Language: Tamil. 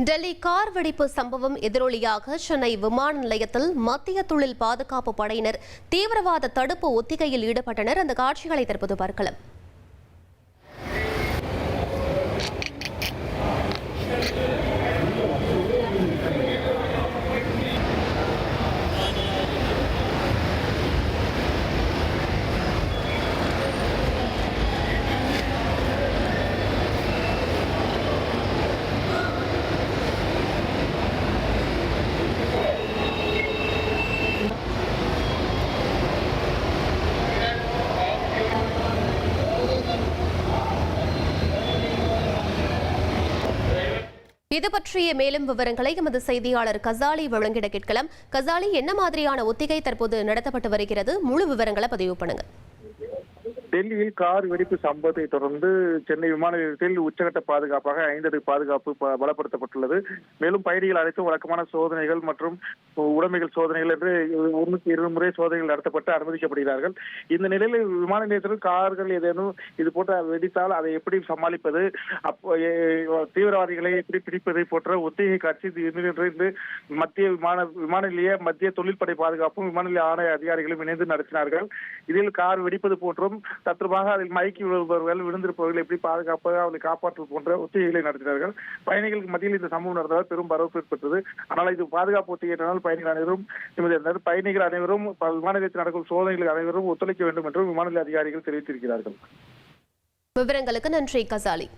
டெல்லி கார் வெடிப்பு சம்பவம் எதிரொலியாக சென்னை விமான நிலையத்தில் மத்திய தொழில் பாதுகாப்பு படையினர் தீவிரவாத தடுப்பு ஒத்திகையில் ஈடுபட்டனர். அந்த காட்சிகளை தற்போது பார்க்கலாம். இது பற்றிய மேலும் விவரங்களை எமது செய்தியாளர் கசாலி வழங்கிட கேட்கலாம். கசாலி, என்ன மாதிரியான ஒத்திகை தற்போது நடத்தப்பட்டு வருகிறது? முழு விவரங்களை பதிவு பண்ணுங்க. டெல்லியில் கார் வெடிப்பு சம்பவத்தை தொடர்ந்து சென்னை விமான நிலையத்தில் உச்சகட்ட பாதுகாப்பாக 5 அடுக்கு பாதுகாப்பு பலப்படுத்தப்பட்டுள்ளது. மேலும் பயணிகள் அனைத்தும் வழக்கமான சோதனைகள் மற்றும் உடைமைகள் சோதனைகள் என்று 102 முறை சோதனைகள் நடத்தப்பட்டு அனுமதிக்கப்படுகிறார்கள். இந்த நிலையில் விமான நிலையத்தில் கார்கள் ஏதேனும் இது போன்ற வெடித்தால் அதை எப்படி சமாளிப்பது, தீவிரவாதிகளை எப்படி பிடிப்பது போன்ற ஒத்திகை காட்சி இன்று மத்திய விமான நிலைய மத்திய தொழில்படை பாதுகாப்பும் விமான நிலைய ஆணைய அதிகாரிகளும் இணைந்து நடத்தினார்கள். இதில் கார் வெடிப்பது போன்றும் தத்ரூபமாக அதில் மயக்கி விழுபவர்கள் விழுந்திருப்பவர்கள் எப்படி பாதுகாப்பாக அவர்களை காப்பாற்றுவது போன்ற ஒத்திகைகளை நடத்தினார்கள். பயணிகளுக்கு மத்தியில் இந்த சம்பவம் நடந்ததால் பெரும் வரவேற்பு ஏற்பட்டது. ஆனால் இது பாதுகாப்பு ஒத்திகை என்றால் பயணிகள் அனைவரும் விமான நிலையத்தில் நடக்கும் சோதனைகள் அனைவரும் ஒத்துழைக்க வேண்டும் என்றும் விமான நிலைய அதிகாரிகள் தெரிவித்திருக்கிறார்கள். விவரங்களுக்கு நன்றி கசாலி.